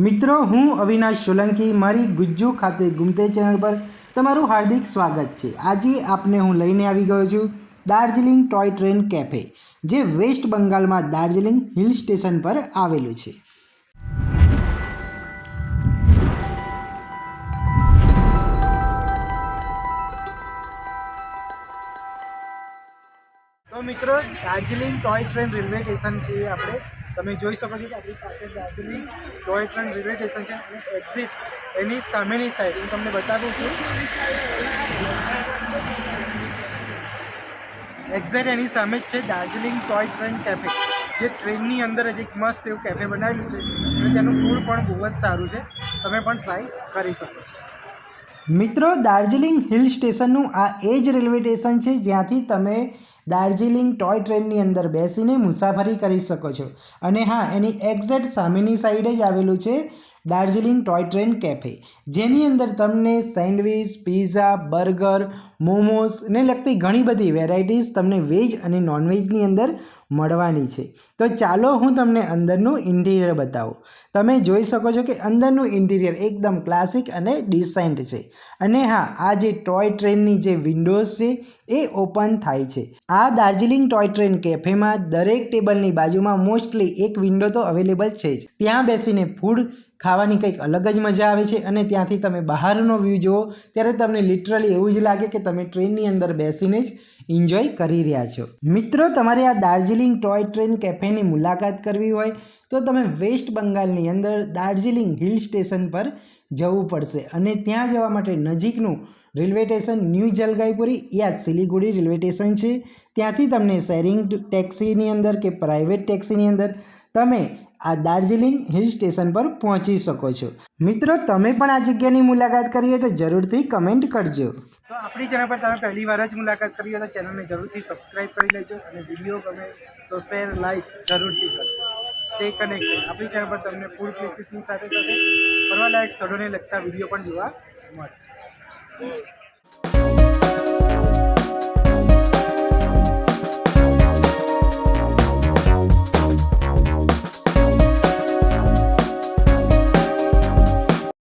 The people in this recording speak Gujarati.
મિત્રો, હું અવિનાશ સોલંકી મારી ગુજ્જુ ખાતે ગુમતે ચેનલ પર તમારું હાર્દિક સ્વાગત છે। આજે આપને હું લઈને આવી ગયો છું દાર્જિલિંગ ટોય ટ્રેન કેફે, જે વેસ્ટ બંગાળમાં દાર્જિલિંગ હિલ સ્ટેશન પર આવેલું છે। તો મિત્રો, Darjeeling toy train railway station છે। આપણે તમે જોઈ શકો છો કે આપણી પાસે Darjeeling toy train railway station છે અને એક્ઝિટ એની સામેની સાઈડ હું તમને બતાવું છું। એક્ઝેક્ટ એની સામે જ છે દાર્જિલિંગ ટોય ટ્રેન કેફે, જે ટ્રેનની અંદર જ એક મસ્ત એવું કેફે બનાવેલું છે અને તેનું ફૂડ પણ બહુ જ સારું છે। તમે પણ ટ્રાય કરી શકો છો। મિત્રો, દાર્જિલિંગ હિલ સ્ટેશનનું આ એ જ રેલવે સ્ટેશન છે જ્યાંથી તમે દાર્જિલિંગ ટોય ટ્રેનની અંદર બેસીને મુસાફરી કરી શકો છો। અને હા, એની એક્ઝેક્ટ સામેની સાઈડે જ આવેલું છે દાર્જિલિંગ ટોય ટ્રેન કેફે, જેની અંદર તમને સેન્ડવિચ, પીઝા, બર્ગર, મોમોસને લગતી ઘણી બધી વેરાયટીઝ તમને વેજ અને નોનવેજની અંદર મળવાની છે। તો ચાલો હું તમને અંદરનું ઇન્ટિરિયર બતાવું। તમે જોઈ શકો છો કે અંદરનું ઇન્ટિરિયર એકદમ ક્લાસિક અને ડિસેન્ટ છે। અને હા, આ જે ટોય ટ્રેનની જે વિન્ડોઝ છે એ ઓપન થાય છે। આ દાર્જિલિંગ ટોય ટ્રેન કેફેમાં દરેક ટેબલની બાજુમાં મોસ્ટલી એક વિન્ડો તો અવેલેબલ છે જ। ત્યાં બેસીને ફૂડ ખાવાની કંઈક અલગ જ મજા આવે છે અને ત્યાંથી તમે બહારનો વ્યૂ જુઓ ત્યારે તમને લિટરલી એવું જ લાગે કે તમે ટ્રેનની અંદર બેસીને જ એન્જોય કરી રહ્યા છો। મિત્રો, તમારે આ દાર્જિલિંગ ટોય ટ્રેન કેફેની મુલાકાત કરવી હોય તો તમે વેસ્ટ બંગાળની અંદર દાર્જિલિંગ હિલ સ્ટેશન પર જવું પડશે અને ત્યાં જવા માટે નજીકનું રેલવે સ્ટેશન ન્યૂ જલગાઈપુરી યા સિલિગુડી રેલવે સ્ટેશન છે। ત્યાંથી તમને શેરિંગ ટેક્સીની અંદર કે પ્રાઇવેટ ટેક્સીની અંદર તમે આ દાર્જિલિંગ હિલ સ્ટેશન પર પહોંચી શકો છો। મિત્રો, તમે પણ આ જગ્યાની મુલાકાત કરી હોય તો જરૂરથી કમેન્ટ કરજો। તો આપણી ચેનલ પર તમે પહેલી વાર જ મુલાકાત કરી હોય તો ચેનલને જરૂરથી સબસ્ક્રાઈબ કરી લેજો અને વિડીયો ગમે તો શેર, લાઈક જરૂરથી કરજો। Stay connected. આપણી ચેનલ પર તમને ફૂડ પ્લેસીસની સાથે સાથે ફરવાલાયક સ્થળોને લગતા વિડીયો પણ જોવા મળશે।